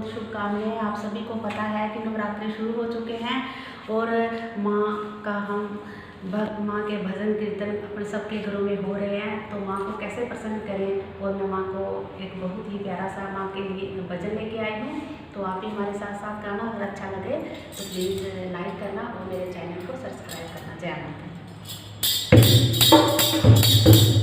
बहुत शुभकामनाएं। आप सभी को पता है कि नवरात्रि शुरू हो चुके हैं और माँ के भजन कीर्तन अपने सबके घरों में हो रहे हैं। तो माँ को कैसे प्रसन्न करें, और मैं माँ को एक बहुत ही प्यारा सा माँ के लिए भजन लेके आई हूँ। तो आप भी हमारे साथ साथ गाना, अगर अच्छा लगे तो प्लीज़ लाइक करना और मेरे चैनल को सब्सक्राइब करना। जय माता दी।